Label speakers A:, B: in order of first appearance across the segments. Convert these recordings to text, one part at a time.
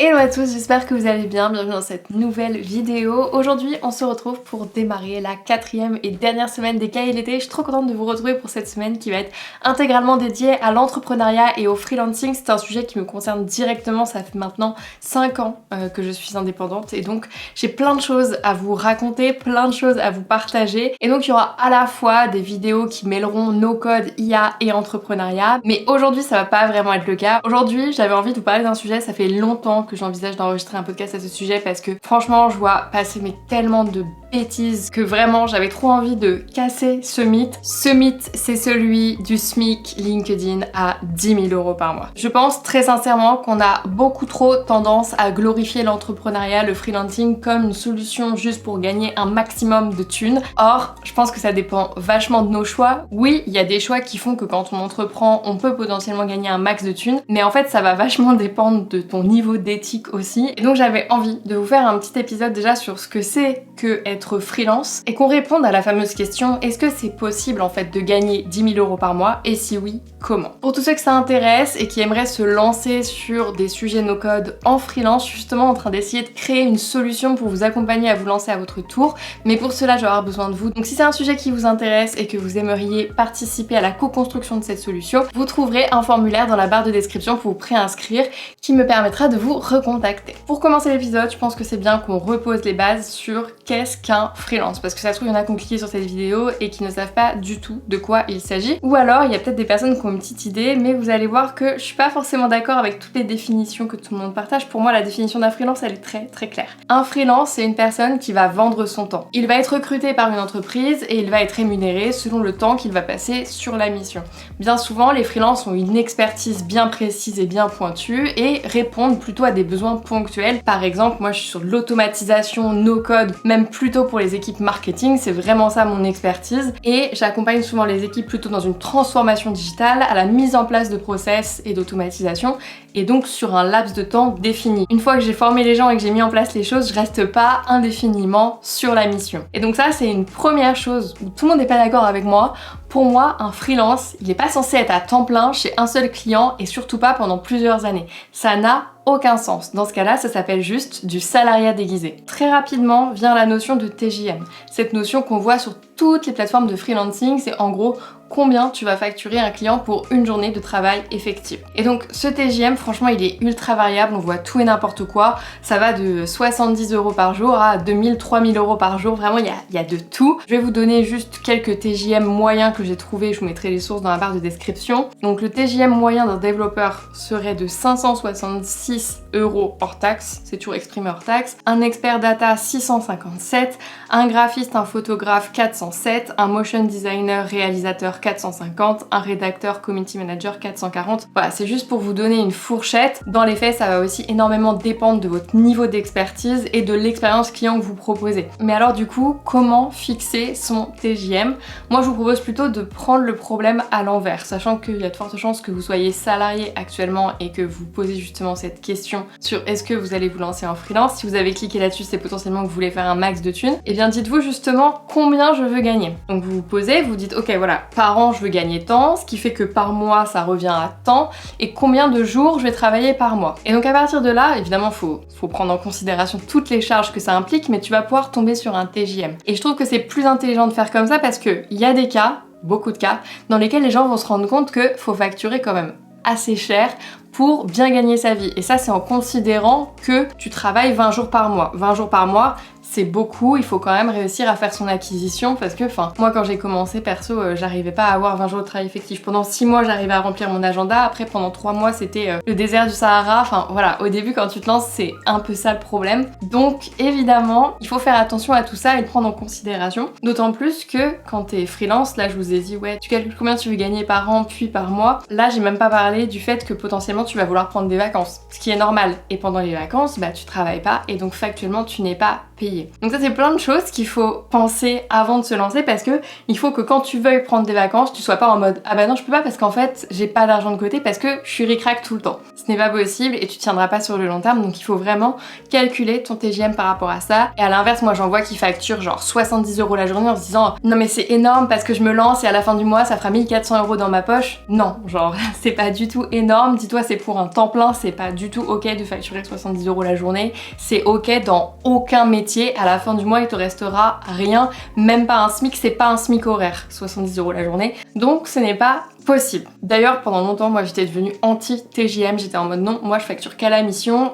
A: Hello à tous, j'espère que vous allez bien, bienvenue dans cette nouvelle vidéo. Aujourd'hui on se retrouve pour démarrer la 4e et dernière semaine des cahiers d'été. Je suis trop contente de vous retrouver pour cette semaine qui va être intégralement dédiée à l'entrepreneuriat et au freelancing. C'est un sujet qui me concerne directement, ça fait maintenant 5 ans que je suis indépendante et donc j'ai plein de choses à vous raconter, plein de choses à vous partager. Et donc il y aura à la fois des vidéos qui mêleront no-code, IA et entrepreneuriat, mais aujourd'hui ça va pas vraiment être le cas. Aujourd'hui j'avais envie de vous parler d'un sujet, ça fait longtemps que j'envisage d'enregistrer un podcast à ce sujet parce que franchement je vois passer tellement de bêtises que vraiment j'avais trop envie de casser ce mythe. Ce mythe, c'est celui du SMIC LinkedIn à 10 000 € par mois. Je pense très sincèrement qu'on a beaucoup trop tendance à glorifier l'entrepreneuriat, le freelancing comme une solution juste pour gagner un maximum de thunes. Or, je pense que ça dépend vachement de nos choix. Oui, il y a des choix qui font que quand on entreprend, on peut potentiellement gagner un max de thunes, mais en fait ça va vachement dépendre de ton niveau d'éthique aussi. Et donc j'avais envie de vous faire un petit épisode déjà sur ce que c'est que être freelance et qu'on réponde à la fameuse question: est-ce que c'est possible en fait de gagner 10 000 € par mois, et si oui, comment? Pour tous ceux que ça intéresse et qui aimeraient se lancer sur des sujets no-code en freelance, je suis justement en train d'essayer de créer une solution pour vous accompagner à vous lancer à votre tour, mais pour cela je vais avoir besoin de vous. Donc si c'est un sujet qui vous intéresse et que vous aimeriez participer à la co-construction de cette solution, vous trouverez un formulaire dans la barre de description pour vous préinscrire qui me permettra de vous recontacter. Pour commencer l'épisode, je pense que c'est bien qu'on repose les bases sur qu'est-ce qu'un freelance, parce que ça se trouve il y en a qui ont cliqué sur cette vidéo et qui ne savent pas du tout de quoi il s'agit, ou alors il y a peut-être des personnes qui ont une petite idée, mais vous allez voir que je suis pas forcément d'accord avec toutes les définitions que tout le monde partage. Pour moi la définition d'un freelance elle est très très claire. Un freelance c'est une personne qui va vendre son temps. Il va être recruté par une entreprise et il va être rémunéré selon le temps qu'il va passer sur la mission. Bien souvent les freelances ont une expertise bien précise et bien pointue et répondent plutôt à des besoins ponctuels. Par exemple, moi je suis sur l'automatisation, no-code, même plutôt pour les équipes marketing, c'est vraiment ça mon expertise, et j'accompagne souvent les équipes plutôt dans une transformation digitale, à la mise en place de process et d'automatisation, et donc sur un laps de temps défini. Une fois que j'ai formé les gens et que j'ai mis en place les choses, je reste pas indéfiniment sur la mission. Et donc ça c'est une première chose où tout le monde n'est pas d'accord avec moi. Pour moi, un freelance, il n'est pas censé être à temps plein chez un seul client et surtout pas pendant plusieurs années. Ça n'a aucun sens. Dans ce cas-là, ça s'appelle juste du salariat déguisé. Très rapidement vient la notion de TJM. Cette notion qu'on voit sur toutes les plateformes de freelancing, c'est en gros combien tu vas facturer un client pour une journée de travail effective. Et donc ce TJM, franchement, il est ultra variable, on voit tout et n'importe quoi. Ça va de 70 € par jour à 2000, 3000 € par jour. Vraiment, il y a de tout. Je vais vous donner juste quelques TJM moyens que j'ai trouvés. Je vous mettrai les sources dans la barre de description. Donc le TJM moyen d'un développeur serait de 566 € hors taxe. C'est toujours exprimé hors taxe. Un expert data, 657. Un graphiste, un photographe, 407. Un motion designer, réalisateur, 450, un rédacteur, community manager, 440. Voilà, c'est juste pour vous donner une fourchette. Dans les faits, ça va aussi énormément dépendre de votre niveau d'expertise et de l'expérience client que vous proposez. Mais alors du coup, comment fixer son TJM? Moi, je vous propose plutôt de prendre le problème à l'envers, sachant qu'il y a de fortes chances que vous soyez salarié actuellement et que vous posez justement cette question sur est-ce que vous allez vous lancer en freelance. Si vous avez cliqué là-dessus, c'est potentiellement que vous voulez faire un max de thunes. Et bien dites-vous justement combien je veux gagner. Donc vous vous posez, vous dites ok voilà, par an je veux gagner tant, ce qui fait que par mois ça revient à tant, et combien de jours je vais travailler par mois. Et donc à partir de là, évidemment faut prendre en considération toutes les charges que ça implique, mais tu vas pouvoir tomber sur un TJM. Et je trouve que c'est plus intelligent de faire comme ça parce que il y a des cas, beaucoup de cas, dans lesquels les gens vont se rendre compte que faut facturer quand même assez cher pour bien gagner sa vie. Et ça c'est en considérant que tu travailles 20 jours par mois. 20 jours par mois, c'est beaucoup, il faut quand même réussir à faire son acquisition parce que, moi quand j'ai commencé perso, j'arrivais pas à avoir 20 jours de travail effectif. Pendant 6 mois, j'arrivais à remplir mon agenda, après pendant 3 mois, c'était le désert du Sahara. Enfin voilà, au début quand tu te lances, c'est un peu ça le problème. Donc évidemment, il faut faire attention à tout ça et le prendre en considération. D'autant plus que quand t'es freelance, là je vous ai dit, ouais, tu calcules combien tu veux gagner par an puis par mois. Là, j'ai même pas parlé du fait que potentiellement tu vas vouloir prendre des vacances, ce qui est normal. Et pendant les vacances, bah tu travailles pas et donc factuellement tu n'es pas payé. payer. Donc ça c'est plein de choses qu'il faut penser avant de se lancer parce que il faut que quand tu veuilles prendre des vacances, tu sois pas en mode ah bah non je peux pas parce qu'en fait j'ai pas d'argent de côté parce que je suis ric-rac tout le temps. Ce n'est pas possible et tu tiendras pas sur le long terme, donc il faut vraiment calculer ton TGM par rapport à ça. Et à l'inverse, moi j'en vois qui facturent genre 70 € la journée en se disant non mais c'est énorme parce que je me lance et à la fin du mois ça fera 1400 € dans ma poche. Non, genre c'est pas du tout énorme, dis-toi c'est pour un temps plein, c'est pas du tout ok de facturer 70 € la journée, c'est ok dans aucun métier, à la fin du mois il te restera rien, même pas un SMIC, c'est pas un SMIC horaire, 70 € la journée, donc ce n'est pas possible. D'ailleurs pendant longtemps moi j'étais devenue anti-TJM, j'étais en mode non, moi je facture qu'à la mission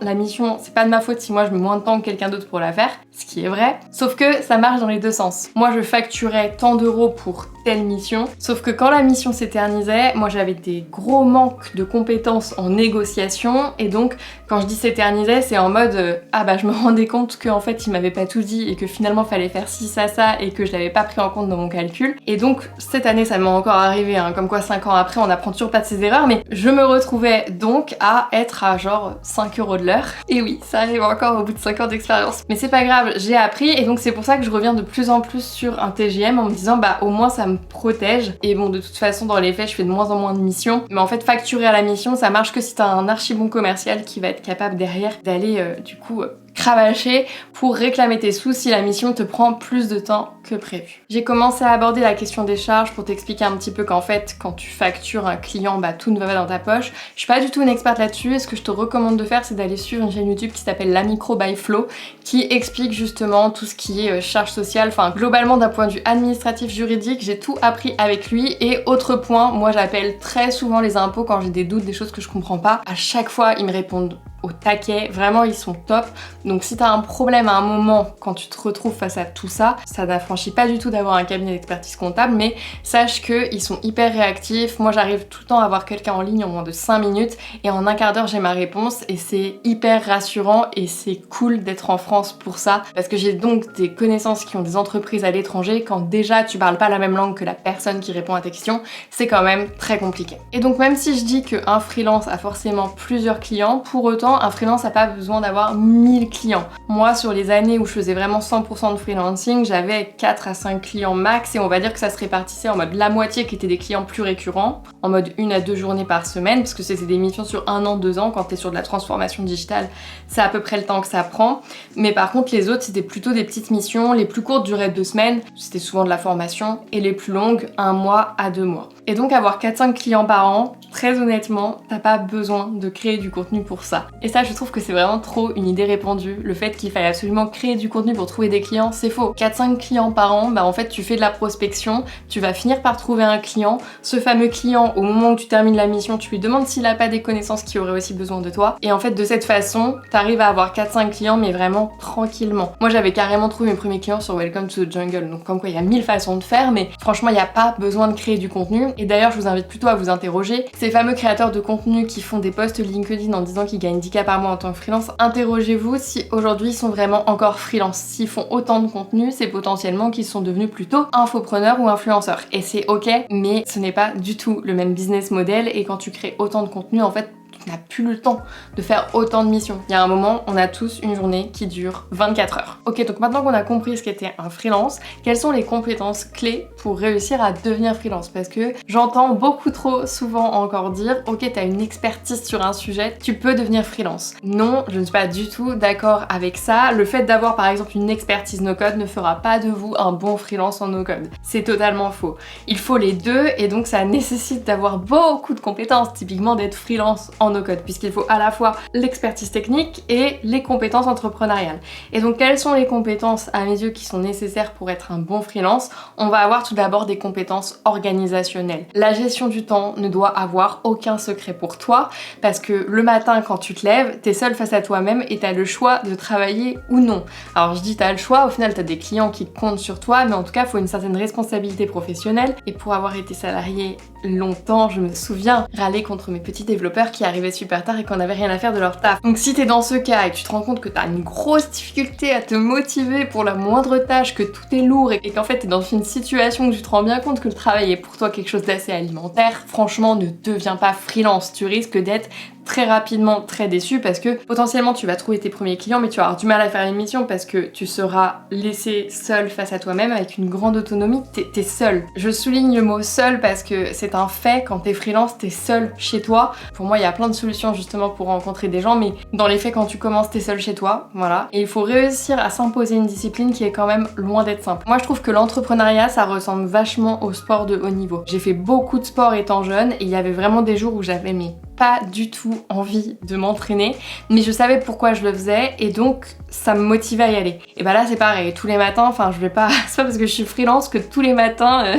A: c'est pas de ma faute si moi je mets moins de temps que quelqu'un d'autre pour la faire, ce qui est vrai, sauf que ça marche dans les deux sens. Moi je facturais tant d'euros pour telle mission, sauf que quand la mission s'éternisait, moi j'avais des gros manques de compétences en négociation et donc quand je dis s'éternisait c'est en mode ah bah je me rendais compte qu'en fait il m'avait pas tout dit et que finalement fallait faire ci ça et que je l'avais pas pris en compte dans mon calcul et donc cette année ça m'est encore arrivé hein, comme quoi 5 ans après on apprend toujours pas de ses erreurs mais je me retrouvais donc à être à genre 5 € de l'heure et oui ça arrive encore au bout de 5 ans d'expérience mais c'est pas grave, j'ai appris et donc c'est pour ça que je reviens de plus en plus sur un TGM en me disant bah au moins ça me protège et bon de toute façon dans les faits je fais de moins en moins de missions mais en fait facturer à la mission ça marche que si t'as un archi bon commercial qui va être capable derrière d'aller cravacher pour réclamer tes sous si la mission te prend plus de temps que prévu. J'ai commencé à aborder la question des charges pour t'expliquer un petit peu qu'en fait quand tu factures un client bah tout ne va pas dans ta poche. Je suis pas du tout une experte là-dessus et ce que je te recommande de faire c'est d'aller suivre une chaîne YouTube qui s'appelle La Micro by Flo qui explique justement tout ce qui est charges sociales, enfin globalement d'un point de vue administratif juridique j'ai tout appris avec lui et autre point, moi j'appelle très souvent les impôts quand j'ai des doutes, des choses que je comprends pas, à chaque fois ils me répondent au taquet, vraiment ils sont top. Donc si t'as un problème à un moment quand tu te retrouves face à tout ça, ça n'affranchit pas du tout d'avoir un cabinet d'expertise comptable, mais sache qu'ils sont hyper réactifs. Moi j'arrive tout le temps à avoir quelqu'un en ligne en moins de 5 minutes et en un quart d'heure j'ai ma réponse et c'est hyper rassurant et c'est cool d'être en France pour ça parce que j'ai donc des connaissances qui ont des entreprises à l'étranger. Quand déjà tu parles pas la même langue que la personne qui répond à tes questions, c'est quand même très compliqué. Et donc même si je dis qu'un freelance a forcément plusieurs clients, pour autant un freelance n'a pas besoin d'avoir 1000 clients. Moi, sur les années où je faisais vraiment 100% de freelancing, j'avais 4 à 5 clients max et on va dire que ça se répartissait en mode la moitié qui étaient des clients plus récurrents, en mode 1 à 2 journées par semaine, parce que c'était des missions sur 1 an, 2 ans, quand t'es sur de la transformation digitale, c'est à peu près le temps que ça prend. Mais par contre, les autres, c'était plutôt des petites missions, les plus courtes duraient 2 semaines, c'était souvent de la formation, et les plus longues, 1 mois à 2 mois. Et donc avoir 4-5 clients par an, très honnêtement, t'as pas besoin de créer du contenu pour ça. Et ça, je trouve que c'est vraiment trop une idée répandue. Le fait qu'il faille absolument créer du contenu pour trouver des clients, c'est faux. 4-5 clients par an, bah en fait tu fais de la prospection, tu vas finir par trouver un client. Ce fameux client, au moment où tu termines la mission, tu lui demandes s'il a pas des connaissances qui auraient aussi besoin de toi. Et en fait de cette façon, t'arrives à avoir 4-5 clients mais vraiment tranquillement. Moi j'avais carrément trouvé mes premiers clients sur Welcome to the Jungle. Donc comme quoi il y a 1000 façons de faire, mais franchement il n'y a pas besoin de créer du contenu. Et d'ailleurs je vous invite plutôt à vous interroger. Ces fameux créateurs de contenu qui font des posts LinkedIn en disant qu'ils gagnent 10K par mois en tant que freelance, interrogez-vous si aujourd'hui ils sont vraiment encore freelance. S'ils font autant de contenu, c'est potentiellement qu'ils sont devenus plutôt infopreneurs ou influenceurs. Et c'est ok, mais ce n'est pas du tout le même business model et quand tu crées autant de contenu, en fait, tu n'as plus le temps de faire autant de missions. Il y a un moment, on a tous une journée qui dure 24 heures. Ok, donc maintenant qu'on a compris ce qu'était un freelance, quelles sont les compétences clés pour réussir à devenir freelance? Parce que j'entends beaucoup trop souvent encore dire ok, t'as une expertise sur un sujet, tu peux devenir freelance. Non, je ne suis pas du tout d'accord avec ça. Le fait d'avoir par exemple une expertise no-code ne fera pas de vous un bon freelance en no-code. C'est totalement faux. Il faut les deux et donc ça nécessite d'avoir beaucoup de compétences, typiquement d'être freelance en no-code, puisqu'il faut à la fois l'expertise technique et les compétences entrepreneuriales. Et donc quelles sont les compétences à mes yeux qui sont nécessaires pour être un bon freelance? On va avoir tout d'abord des compétences organisationnelles. La gestion du temps ne doit avoir aucun secret pour toi, parce que le matin quand tu te lèves, t'es seul face à toi-même et t'as le choix de travailler ou non. Alors je dis t'as le choix, au final t'as des clients qui comptent sur toi, mais en tout cas il faut une certaine responsabilité professionnelle. Et pour avoir été salarié longtemps, je me souviens râler contre mes petits développeurs qui arrivaient super tard et qu'on avait rien à faire de leur taf. Donc si t'es dans ce cas et que tu te rends compte que t'as une grosse difficulté à te motiver pour la moindre tâche, que tout est lourd et qu'en fait t'es dans une situation où tu te rends bien compte que le travail est pour toi quelque chose d'assez alimentaire, franchement ne deviens pas freelance, tu risques d'être très rapidement très déçu parce que potentiellement tu vas trouver tes premiers clients mais tu vas avoir du mal à faire l'émission parce que tu seras laissé seul face à toi-même avec une grande autonomie, t'es seul. Je souligne le mot seul parce que c'est un fait, quand t'es freelance, t'es seul chez toi. Pour moi, il y a plein de solutions justement pour rencontrer des gens, mais dans les faits, quand tu commences, t'es seul chez toi, voilà. Et il faut réussir à s'imposer une discipline qui est quand même loin d'être simple. Moi, je trouve que l'entrepreneuriat, ça ressemble vachement au sport de haut niveau. J'ai fait beaucoup de sport étant jeune et il y avait vraiment des jours où j'avais pas du tout envie de m'entraîner, mais je savais pourquoi je le faisais et donc ça me motivait à y aller. Et bah là c'est pareil, tous les matins, enfin je vais pas, c'est pas parce que je suis freelance que tous les matins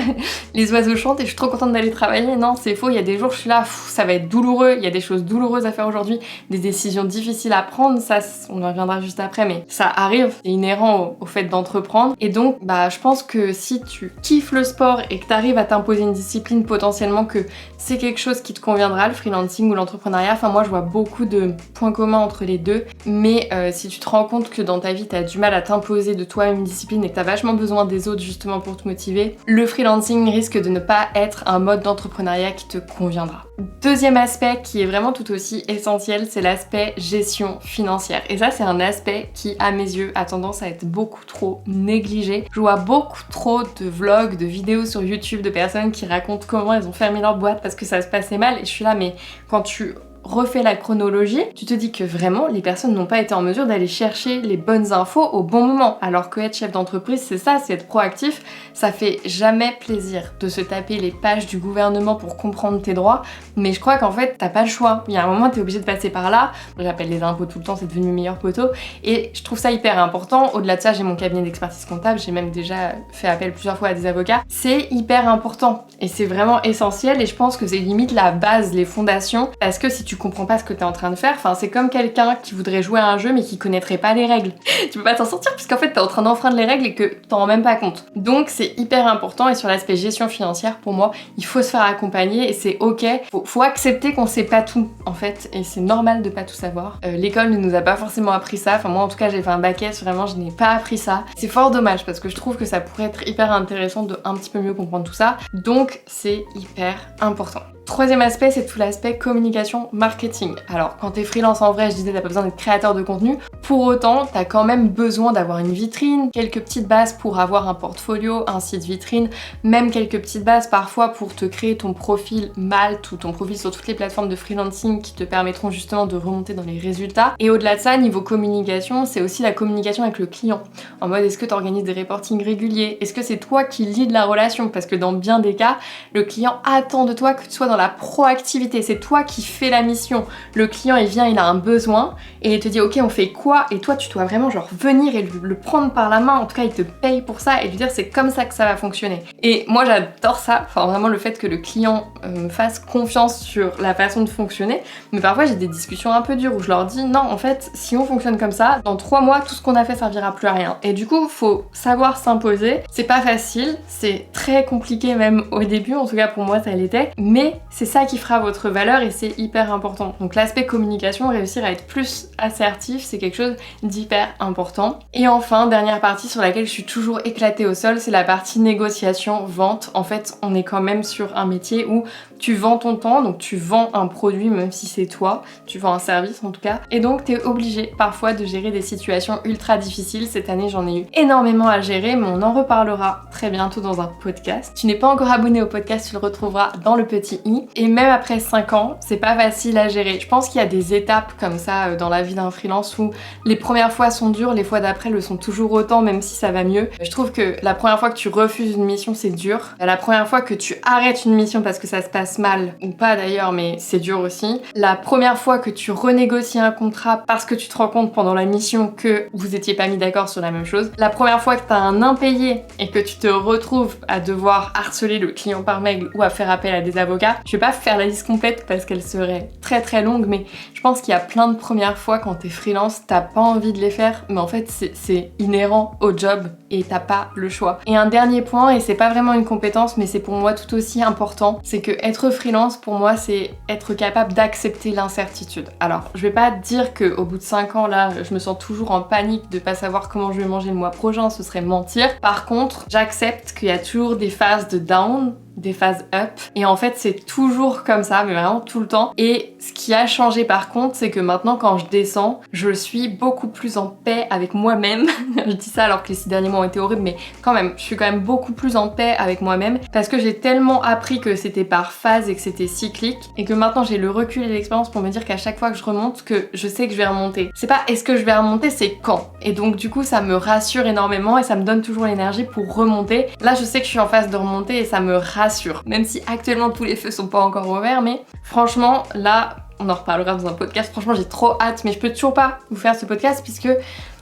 A: les oiseaux chantent et je suis trop contente d'aller travailler, non c'est faux, il y a des jours je suis là, ça va être douloureux, il y a des choses douloureuses à faire aujourd'hui, des décisions difficiles à prendre, ça on en reviendra juste après, mais ça arrive, c'est inhérent au fait d'entreprendre et donc bah je pense que si tu kiffes le sport et que t'arrives à t'imposer une discipline potentiellement que c'est quelque chose qui te conviendra, le freelancing ou l'entrepreneuriat. Enfin moi je vois beaucoup de points communs entre les deux, mais si tu te rends compte que dans ta vie t'as du mal à t'imposer de toi-même une discipline et que t'as vachement besoin des autres justement pour te motiver, le freelancing risque de ne pas être un mode d'entrepreneuriat qui te conviendra. Deuxième aspect qui est vraiment tout aussi essentiel, c'est l'aspect gestion financière. Et ça c'est un aspect qui à mes yeux a tendance à être beaucoup trop négligé. Je vois beaucoup trop de vlogs, de vidéos sur YouTube de personnes qui racontent comment elles ont fermé leur boîte parce que ça se passait mal et je suis là mais quand tu refais la chronologie, tu te dis que vraiment les personnes n'ont pas été en mesure d'aller chercher les bonnes infos au bon moment. Alors que être chef d'entreprise, c'est ça, c'est être proactif. Ça fait jamais plaisir de se taper les pages du gouvernement pour comprendre tes droits, mais je crois qu'en fait t'as pas le choix. Il y a un moment t'es obligé de passer par là. J'appelle les impôts tout le temps, c'est devenu mes meilleurs poteaux et je trouve ça hyper important. Au-delà de ça, j'ai mon cabinet d'expertise comptable, j'ai même déjà fait appel plusieurs fois à des avocats. C'est hyper important et c'est vraiment essentiel et je pense que c'est limite la base, les fondations, parce que si tu comprends pas ce que t'es en train de faire, enfin c'est comme quelqu'un qui voudrait jouer à un jeu mais qui connaîtrait pas les règles. Tu peux pas t'en sortir puisqu'en fait t'es en train d'enfreindre les règles et que t'en rends même pas compte. Donc c'est hyper important et sur l'aspect gestion financière pour moi il faut se faire accompagner et c'est ok, faut accepter qu'on sait pas tout en fait et c'est normal de pas tout savoir. L'école ne nous a pas forcément appris ça, enfin moi en tout cas j'ai fait un bac S, vraiment je n'ai pas appris ça. C'est fort dommage parce que je trouve que ça pourrait être hyper intéressant de un petit peu mieux comprendre tout ça, donc c'est hyper important. Troisième aspect, c'est tout l'aspect communication marketing. Alors quand t'es freelance en vrai, je disais t'as pas besoin d'être créateur de contenu, pour autant t'as quand même besoin d'avoir une vitrine, quelques petites bases pour avoir un portfolio, un site vitrine, même quelques petites bases parfois pour te créer ton profil Malte ou ton profil sur toutes les plateformes de freelancing qui te permettront justement de remonter dans les résultats. Et au-delà de ça, niveau communication, c'est aussi la communication avec le client. En mode est-ce que tu organises des reportings réguliers? Est-ce que c'est toi qui lead la relation? Parce que dans bien des cas, le client attend de toi que tu sois dans la proactivité, c'est toi qui fais la mission. Le client il vient, il a un besoin et il te dit ok on fait quoi et toi tu dois vraiment genre venir et le prendre par la main, en tout cas il te paye pour ça et lui dire c'est comme ça que ça va fonctionner. Et moi j'adore ça, enfin vraiment le fait que le client me fasse confiance sur la façon de fonctionner, mais parfois j'ai des discussions un peu dures où je leur dis non en fait si on fonctionne comme ça, dans 3 mois tout ce qu'on a fait servira plus à rien. Et du coup faut savoir s'imposer, c'est pas facile, c'est très compliqué même au début, en tout cas pour moi ça l'était, mais c'est ça qui fera votre valeur et c'est hyper important. Donc l'aspect communication, réussir à être plus assertif, c'est quelque chose d'hyper important. Et enfin, dernière partie sur laquelle je suis toujours éclatée au sol, c'est la partie négociation, vente. En fait, on est quand même sur un métier où tu vends ton temps, donc tu vends un produit même si c'est toi, tu vends un service en tout cas, et donc t'es obligé parfois de gérer des situations ultra difficiles. Cette année j'en ai eu énormément à gérer, mais on en reparlera très bientôt dans un podcast. Tu n'es pas encore abonné au podcast, tu le retrouveras dans le petit i. Et même après 5 ans, c'est pas facile à gérer. Je pense qu'il y a des étapes comme ça dans la vie d'un freelance où les premières fois sont dures, les fois d'après le sont toujours autant, même si ça va mieux. Je trouve que la première fois que tu refuses une mission, c'est dur. La première fois que tu arrêtes une mission parce que ça se passe mal, ou pas d'ailleurs, mais c'est dur aussi. La première fois que tu renégocies un contrat parce que tu te rends compte pendant la mission que vous étiez pas mis d'accord sur la même chose. La première fois que t'as un impayé et que tu te retrouves à devoir harceler le client par mail ou à faire appel à des avocats. Je vais pas faire la liste complète parce qu'elle serait très très longue, mais je pense qu'il y a plein de premières fois quand t'es freelance, t'as pas envie de les faire, mais en fait c'est inhérent au job et t'as pas le choix. Et un dernier point, et c'est pas vraiment une compétence, mais c'est pour moi tout aussi important, c'est que être freelance pour moi c'est être capable d'accepter l'incertitude. Alors je vais pas dire que au bout de 5 ans là, je me sens toujours en panique de pas savoir comment je vais manger le mois prochain, ce serait mentir. Par contre, j'accepte qu'il y a toujours des phases de down des phases up et en fait c'est toujours comme ça, mais vraiment tout le temps. Et ce qui a changé par contre, c'est que maintenant quand je descends, je suis beaucoup plus en paix avec moi-même. Je dis ça alors que les 6 derniers mois ont été horribles, mais quand même, je suis quand même beaucoup plus en paix avec moi-même parce que j'ai tellement appris que c'était par phase et que c'était cyclique et que maintenant j'ai le recul et l'expérience pour me dire qu'à chaque fois que je remonte, que je sais que je vais remonter. C'est pas est-ce que je vais remonter, c'est quand. Et donc du coup ça me rassure énormément et ça me donne toujours l'énergie pour remonter. Là je sais que je suis en phase de remonter et ça me rassure. Même si actuellement tous les feux sont pas encore ouverts, mais franchement là, on en reparlera dans un podcast. Franchement j'ai trop hâte, mais je peux toujours pas vous faire ce podcast puisque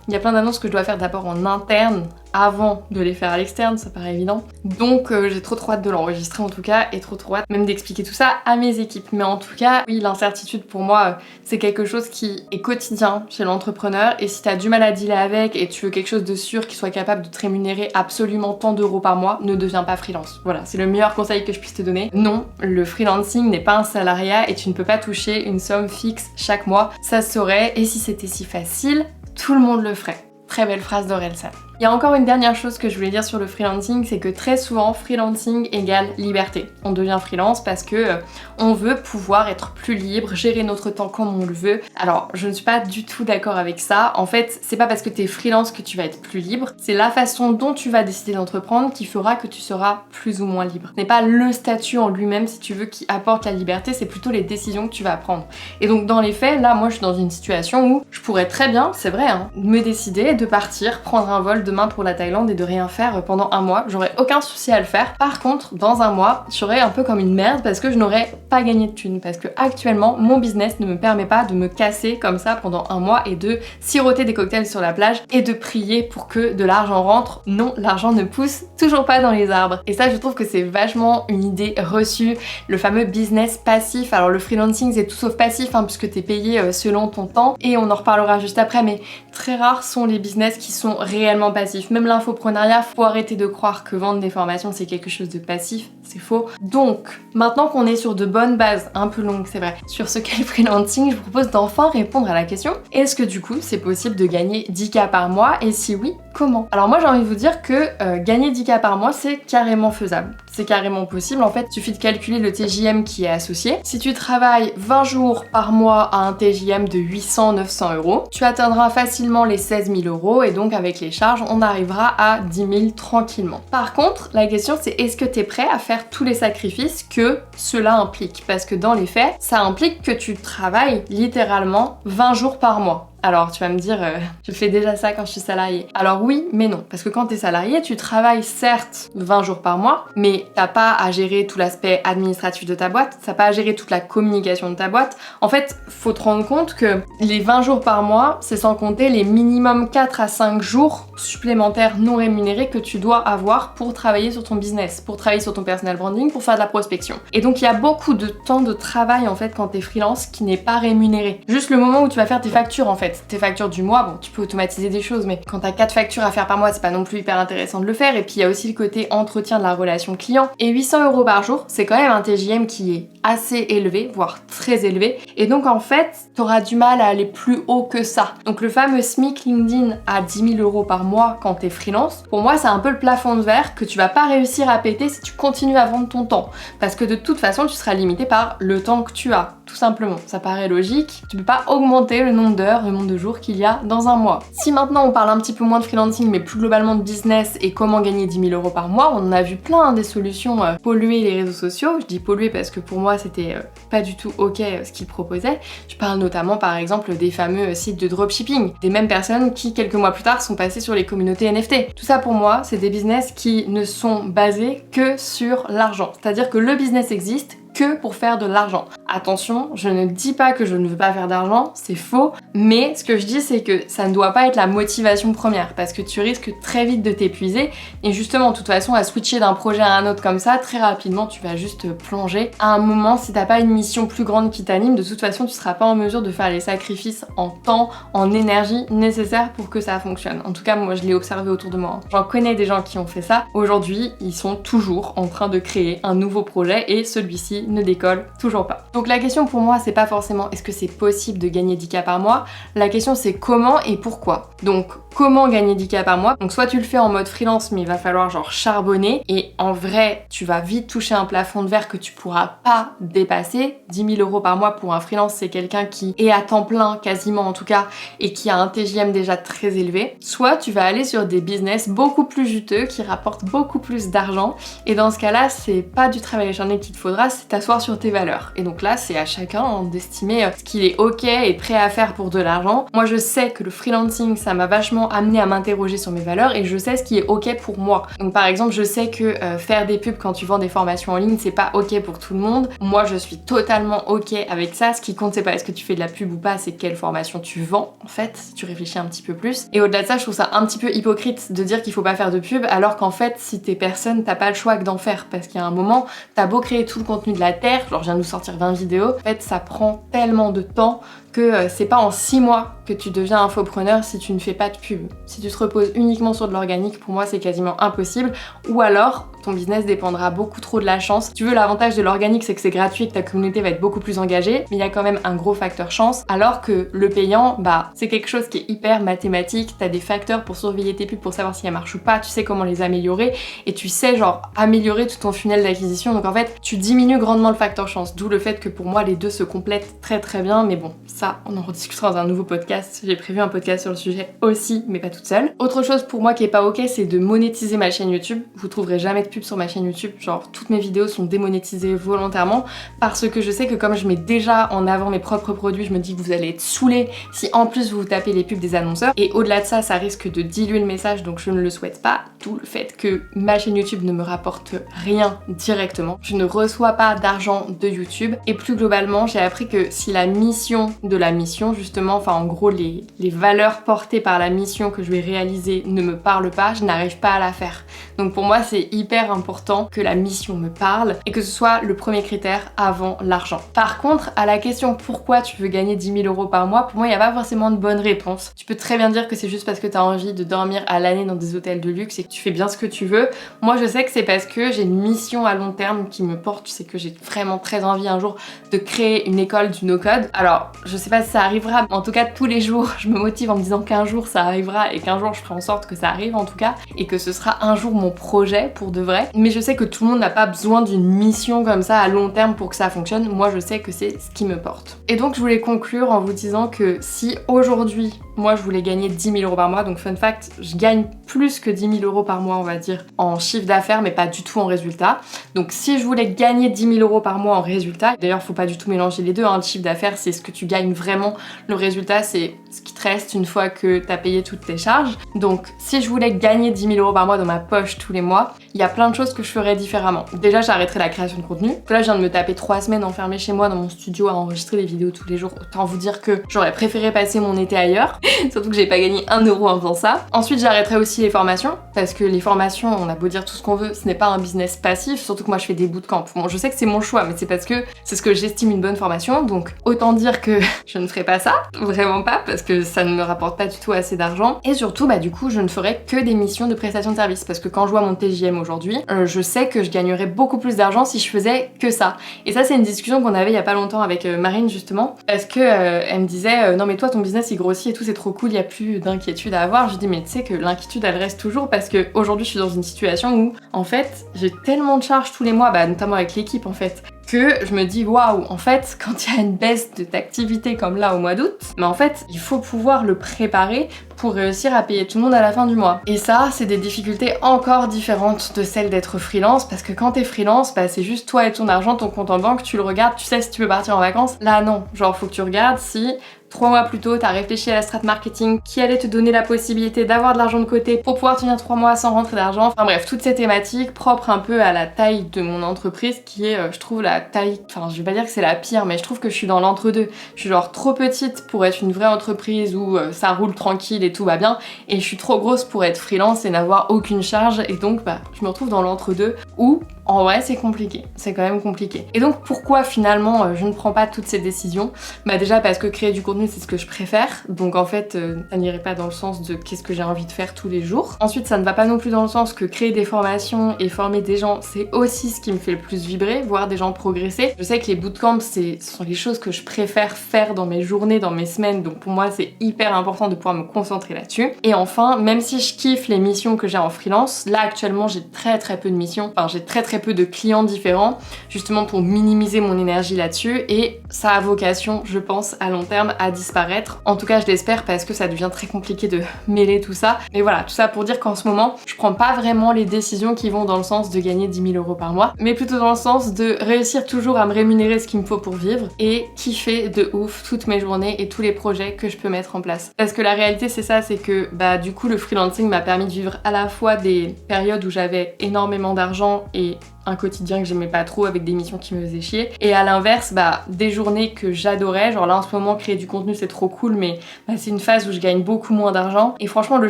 A: il y a plein d'annonces que je dois faire d'abord en interne avant de les faire à l'externe, ça paraît évident. Donc j'ai trop hâte de l'enregistrer en tout cas et trop hâte même d'expliquer tout ça à mes équipes. Mais en tout cas, oui, l'incertitude pour moi c'est quelque chose qui est quotidien chez l'entrepreneur et si t'as du mal à dealer avec et tu veux quelque chose de sûr qui soit capable de te rémunérer absolument tant d'euros par mois, ne deviens pas freelance. Voilà, c'est le meilleur conseil que je puisse te donner. Non, le freelancing n'est pas un salariat et tu ne peux pas toucher une somme fixe chaque mois. Ça se saurait et si c'était si facile, tout le monde le ferait. Très belle phrase d'Orelsan. Il y a encore une dernière chose que je voulais dire sur le freelancing, c'est que très souvent, freelancing égale liberté. On devient freelance parce que on veut pouvoir être plus libre, gérer notre temps comme on le veut. Alors, je ne suis pas du tout d'accord avec ça. En fait, c'est pas parce que t'es freelance que tu vas être plus libre. C'est la façon dont tu vas décider d'entreprendre qui fera que tu seras plus ou moins libre. Ce n'est pas le statut en lui-même, si tu veux, qui apporte la liberté, c'est plutôt les décisions que tu vas prendre. Et donc, dans les faits, là, moi, je suis dans une situation où je pourrais très bien, c'est vrai, me décider de partir, prendre un vol demain pour la Thaïlande et de rien faire pendant un mois. J'aurais aucun souci à le faire. Par contre, dans un mois, je serais un peu comme une merde parce que je n'aurais pas gagné de thunes. Parce que actuellement, mon business ne me permet pas de me casser comme ça pendant un mois et de siroter des cocktails sur la plage et de prier pour que de l'argent rentre. Non, l'argent ne pousse toujours pas dans les arbres. Et ça, je trouve que c'est vachement une idée reçue. Le fameux business passif. Alors le freelancing, c'est tout sauf passif puisque t'es payé selon ton temps. Et on en reparlera juste après, mais très rares sont les business qui sont réellement passifs. Même l'infoprenariat, faut arrêter de croire que vendre des formations c'est quelque chose de passif, c'est faux. Donc, maintenant qu'on est sur de bonnes bases, un peu longues c'est vrai, sur ce qu'est le freelancing, je vous propose d'enfin répondre à la question, est-ce que du coup c'est possible de gagner 10K par mois et si oui, comment? Alors moi j'ai envie de vous dire que gagner 10K par mois c'est carrément faisable. C'est carrément possible, en fait, il suffit de calculer le TJM qui est associé. Si tu travailles 20 jours par mois à un TJM de 800-900 euros, tu atteindras facilement les 16 000 euros et donc avec les charges, on arrivera à 10 000 tranquillement. Par contre, la question c'est est-ce que tu es prêt à faire tous les sacrifices que cela implique? Parce que dans les faits, ça implique que tu travailles littéralement 20 jours par mois. Alors tu vas me dire, je fais déjà ça quand je suis salariée. Alors oui, mais non. Parce que quand t'es salarié, tu travailles certes 20 jours par mois, mais t'as pas à gérer tout l'aspect administratif de ta boîte, t'as pas à gérer toute la communication de ta boîte. En fait, faut te rendre compte que les 20 jours par mois, c'est sans compter les minimum 4 à 5 jours supplémentaires non rémunérés que tu dois avoir pour travailler sur ton business, pour travailler sur ton personal branding, pour faire de la prospection. Et donc il y a beaucoup de temps de travail en fait quand t'es freelance qui n'est pas rémunéré. Juste le moment où tu vas faire tes factures en fait. Tes factures du mois, bon, tu peux automatiser des choses, mais quand t'as 4 factures à faire par mois, c'est pas non plus hyper intéressant de le faire. Et puis il y a aussi le côté entretien de la relation client. Et 800 euros par jour, c'est quand même un TJM qui est assez élevé, voire très élevé. Et donc en fait, t'auras du mal à aller plus haut que ça. Donc le fameux SMIC LinkedIn à 10 000 euros par mois quand t'es freelance, pour moi c'est un peu le plafond de verre que tu vas pas réussir à péter si tu continues à vendre ton temps. Parce que de toute façon, tu seras limité par le temps que tu as. Tout simplement, ça paraît logique. Tu peux pas augmenter le nombre d'heures, le nombre de jours qu'il y a dans un mois. Si maintenant on parle un petit peu moins de freelancing mais plus globalement de business et comment gagner 10 000 euros par mois, on en a vu plein des solutions polluer les réseaux sociaux. Je dis polluer parce que pour moi c'était pas du tout ok ce qu'ils proposaient. Je parle notamment par exemple des fameux sites de dropshipping, des mêmes personnes qui quelques mois plus tard sont passées sur les communautés NFT. Tout ça pour moi c'est des business qui ne sont basés que sur l'argent. C'est-à-dire que le business existe que pour faire de l'argent. Attention, je ne dis pas que je ne veux pas faire d'argent, c'est faux, mais ce que je dis c'est que ça ne doit pas être la motivation première parce que tu risques très vite de t'épuiser et justement de toute façon à switcher d'un projet à un autre comme ça, très rapidement tu vas juste plonger. À un moment, si t'as pas une mission plus grande qui t'anime, de toute façon tu seras pas en mesure de faire les sacrifices en temps, en énergie nécessaires pour que ça fonctionne. En tout cas, moi je l'ai observé autour de moi. J'en connais des gens qui ont fait ça. Aujourd'hui, ils sont toujours en train de créer un nouveau projet et celui-ci ne décolle toujours pas. Donc Donc la question pour moi, c'est pas forcément est-ce que c'est possible de gagner 10K par mois, la question c'est comment et pourquoi. Donc comment gagner 10K par mois? Donc soit tu le fais en mode freelance, mais il va falloir genre charbonner, et en vrai, tu vas vite toucher un plafond de verre que tu pourras pas dépasser. 10 000 € par mois pour un freelance, c'est quelqu'un qui est à temps plein, quasiment en tout cas, et qui a un TJM déjà très élevé. Soit tu vas aller sur des business beaucoup plus juteux, qui rapportent beaucoup plus d'argent, et dans ce cas-là, c'est pas du travail acharné qu'il te faudra, c'est t'asseoir sur tes valeurs. Et donc là, c'est à chacun d'estimer ce qu'il est ok et prêt à faire pour de l'argent. Moi, je sais que le freelancing, ça m'a vachement amené à m'interroger sur mes valeurs, et je sais ce qui est ok pour moi. Donc par exemple, je sais que faire des pubs quand tu vends des formations en ligne, c'est pas ok pour tout le monde. Moi, je suis totalement ok avec ça. Ce qui compte, c'est pas est-ce que tu fais de la pub ou pas, c'est quelle formation tu vends, en fait, si tu réfléchis un petit peu plus. Et au-delà de ça, je trouve ça un petit peu hypocrite de dire qu'il faut pas faire de pub, alors qu'en fait, si t'es personne, t'as pas le choix que d'en faire, parce qu'il y a un moment, t'as beau créer tout le contenu de la terre, genre je viens de nous sortir 20 vidéos, en fait, ça prend tellement de temps que c'est pas en 6 mois que tu deviens infopreneur si tu ne fais pas de pub. Si tu te reposes uniquement sur de l'organique, pour moi c'est quasiment impossible, ou alors ton business dépendra beaucoup trop de la chance. Si tu veux, l'avantage de l'organique, c'est que c'est gratuit et que ta communauté va être beaucoup plus engagée, mais il y a quand même un gros facteur chance, alors que le payant, bah c'est quelque chose qui est hyper mathématique, t'as des facteurs pour surveiller tes pubs pour savoir si elles marchent ou pas, tu sais comment les améliorer, et tu sais genre améliorer tout ton funnel d'acquisition, donc en fait tu diminues grandement le facteur chance, d'où le fait que pour moi les deux se complètent très très bien, mais bon, ça on en rediscutera dans un nouveau podcast, j'ai prévu un podcast sur le sujet aussi, mais pas toute seule. Autre chose pour moi qui est pas ok, c'est de monétiser ma chaîne YouTube. Vous trouverez jamais de pub sur ma chaîne YouTube, genre toutes mes vidéos sont démonétisées volontairement, parce que je sais que comme je mets déjà en avant mes propres produits, je me dis que vous allez être saoulés si en plus vous vous tapez les pubs des annonceurs, et au-delà de ça, ça risque de diluer le message, donc je ne le souhaite pas, d'où le fait que ma chaîne YouTube ne me rapporte rien directement. Je ne reçois pas d'argent de YouTube, et plus globalement, j'ai appris que si la mission de la mission, justement, enfin en gros les valeurs portées par la mission que je vais réaliser ne me parlent pas, je n'arrive pas à la faire. Donc pour moi c'est hyper important que la mission me parle et que ce soit le premier critère avant l'argent. Par contre, à la question pourquoi tu veux gagner 10 000 € par mois, pour moi il n'y a pas forcément de bonne réponse. Tu peux très bien dire que c'est juste parce que tu as envie de dormir à l'année dans des hôtels de luxe et que tu fais bien ce que tu veux. Moi je sais que c'est parce que j'ai une mission à long terme qui me porte, c'est que j'ai vraiment très envie un jour de créer une école du no-code. Alors je sais pas si ça arrivera, mais en tout cas tous les jours je me motive en me disant qu'un jour ça arrivera et qu'un jour je ferai en sorte que ça arrive en tout cas, et que ce sera un jour mon projet pour de vrai. Mais je sais que tout le monde n'a pas besoin d'une mission comme ça à long terme pour que ça fonctionne. Moi je sais que c'est ce qui me porte. Et donc je voulais conclure en vous disant que si aujourd'hui moi je voulais gagner 10 000 € par mois, donc fun fact, je gagne plus que 10 000 € par mois on va dire en chiffre d'affaires, mais pas du tout en résultat. Donc si je voulais gagner 10 000 € par mois en résultat, d'ailleurs faut pas du tout mélanger les deux, hein. Le chiffre d'affaires c'est ce que tu gagnes vraiment, le résultat c'est ce qui te reste une fois que t'as payé toutes tes charges. Donc si je voulais gagner 10 000 € par mois dans ma poche tous les mois, il y a plein de choses que je ferais différemment. Déjà j'arrêterais la création de contenu. Là je viens de me taper 3 semaines enfermée chez moi dans mon studio à enregistrer des vidéos tous les jours, autant vous dire que j'aurais préféré passer mon été ailleurs. Surtout que j'ai pas gagné 1 € en faisant ça. Ensuite j'arrêterai aussi les formations, parce que les formations, on a beau dire tout ce qu'on veut, ce n'est pas un business passif, surtout que moi je fais des bootcamps. Bon je sais que c'est mon choix, mais c'est parce que c'est ce que j'estime une bonne formation, donc autant dire que je ne ferai pas ça, vraiment pas, parce que ça ne me rapporte pas du tout assez d'argent. Et surtout bah du coup je ne ferai que des missions de prestation de service, parce que quand je vois mon TJM aujourd'hui, je sais que je gagnerais beaucoup plus d'argent si je faisais que ça. Et ça c'est une discussion qu'on avait il y a pas longtemps avec Marine justement, parce que elle me disait non mais toi ton business il grossit et tout, c'est trop cool, il y a plus d'inquiétude à avoir. Je dis mais tu sais que l'inquiétude elle reste toujours, parce que aujourd'hui je suis dans une situation où en fait j'ai tellement de charges tous les mois, bah notamment avec l'équipe en fait, que je me dis waouh, en fait quand il y a une baisse d'activité comme là au mois d'août, mais en fait il faut pouvoir le préparer pour réussir à payer tout le monde à la fin du mois. Et ça c'est des difficultés encore différentes de celles d'être freelance, parce que quand t'es freelance, bah c'est juste toi et ton argent, ton compte en banque, tu le regardes, tu sais si tu veux partir en vacances. Là non, genre faut que tu regardes si 3 mois plus tôt, t'as réfléchi à la strat marketing qui allait te donner la possibilité d'avoir de l'argent de côté pour pouvoir tenir 3 mois sans rentrer d'argent. Enfin bref, toutes ces thématiques propres un peu à la taille de mon entreprise qui est, je trouve, la taille... Enfin, je vais pas dire que c'est la pire, mais je trouve que je suis dans l'entre-deux. Je suis genre trop petite pour être une vraie entreprise où ça roule tranquille et tout va bien, et je suis trop grosse pour être freelance et n'avoir aucune charge, et donc bah, je me retrouve dans l'entre-deux où En vrai, c'est compliqué, c'est quand même compliqué. Et donc pourquoi finalement je ne prends pas toutes ces décisions? Bah déjà parce que créer du contenu c'est ce que je préfère, donc en fait ça n'irait pas dans le sens de qu'est-ce que j'ai envie de faire tous les jours. Ensuite ça ne va pas non plus dans le sens que créer des formations et former des gens c'est aussi ce qui me fait le plus vibrer, voir des gens progresser. Je sais que les bootcamps ce sont les choses que je préfère faire dans mes journées, dans mes semaines, donc pour moi c'est hyper important de pouvoir me concentrer là-dessus. Et enfin, même si je kiffe les missions que j'ai en freelance, là actuellement j'ai très peu de missions, enfin j'ai très peu de clients différents, justement pour minimiser mon énergie là-dessus, et ça a vocation, je pense, à long terme à disparaître. En tout cas je l'espère parce que ça devient très compliqué de mêler tout ça. Mais voilà, tout ça pour dire qu'en ce moment, je prends pas vraiment les décisions qui vont dans le sens de gagner 10 000 € par mois, mais plutôt dans le sens de réussir toujours à me rémunérer ce qu'il me faut pour vivre et kiffer de ouf toutes mes journées et tous les projets que je peux mettre en place. Parce que la réalité c'est ça, c'est que bah du coup le freelancing m'a permis de vivre à la fois des périodes où j'avais énormément d'argent et un quotidien que j'aimais pas trop avec des missions qui me faisaient chier, et à l'inverse bah des journées que j'adorais, genre là en ce moment créer du contenu c'est trop cool, mais bah, c'est une phase où je gagne beaucoup moins d'argent et franchement le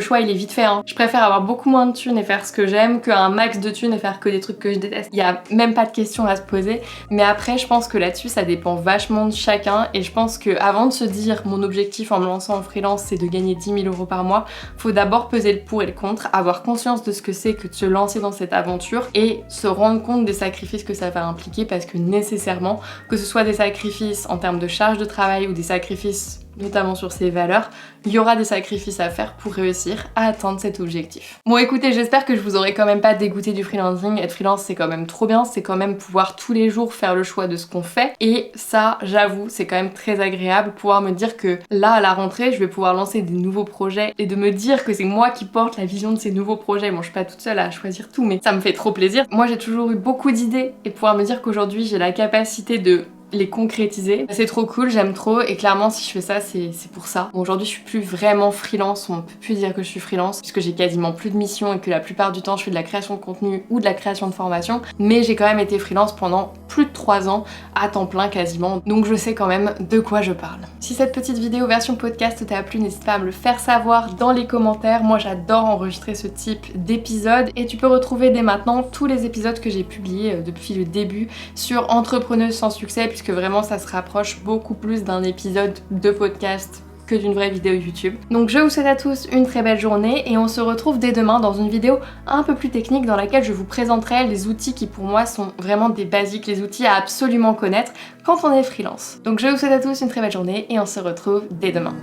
A: choix il est vite fait hein. Je préfère avoir beaucoup moins de thunes et faire ce que j'aime qu'un max de thunes et faire que des trucs que je déteste. Il y a même pas de question à se poser, mais après je pense que là-dessus ça dépend vachement de chacun, et je pense que avant de se dire mon objectif en me lançant en freelance c'est de gagner 10 000 € par mois, faut d'abord peser le pour et le contre, avoir conscience de ce que c'est que de se lancer dans cette aventure et se rendre compte des sacrifices que ça va impliquer, parce que nécessairement, que ce soit des sacrifices en termes de charge de travail ou des sacrifices notamment sur ses valeurs, il y aura des sacrifices à faire pour réussir à atteindre cet objectif. Bon écoutez, j'espère que je vous aurai quand même pas dégoûté du freelancing. Être freelance c'est quand même trop bien, c'est quand même pouvoir tous les jours faire le choix de ce qu'on fait, et ça j'avoue c'est quand même très agréable, pouvoir me dire que là à la rentrée je vais pouvoir lancer des nouveaux projets et de me dire que c'est moi qui porte la vision de ces nouveaux projets. Bon je suis pas toute seule à choisir tout, mais ça me fait trop plaisir. Moi j'ai toujours eu beaucoup d'idées, et pouvoir me dire qu'aujourd'hui j'ai la capacité de les concrétiser, c'est trop cool, j'aime trop, et clairement si je fais ça c'est pour ça. Bon, aujourd'hui je suis plus vraiment freelance, on peut plus dire que je suis freelance puisque j'ai quasiment plus de missions et que la plupart du temps je fais de la création de contenu ou de la création de formation, mais j'ai quand même été freelance pendant plus de 3 ans à temps plein quasiment, donc je sais quand même de quoi je parle. Si cette petite vidéo version podcast t'a plu, n'hésite pas à me le faire savoir dans les commentaires. Moi j'adore enregistrer ce type d'épisode, et tu peux retrouver dès maintenant tous les épisodes que j'ai publiés depuis le début sur Entrepreneuse sans succès, puisque vraiment ça se rapproche beaucoup plus d'un épisode de podcast que d'une vraie vidéo YouTube. Donc je vous souhaite à tous une très belle journée, et on se retrouve dès demain dans une vidéo un peu plus technique dans laquelle je vous présenterai les outils qui pour moi sont vraiment des basiques, les outils à absolument connaître quand on est freelance. Donc je vous souhaite à tous une très belle journée et on se retrouve dès demain.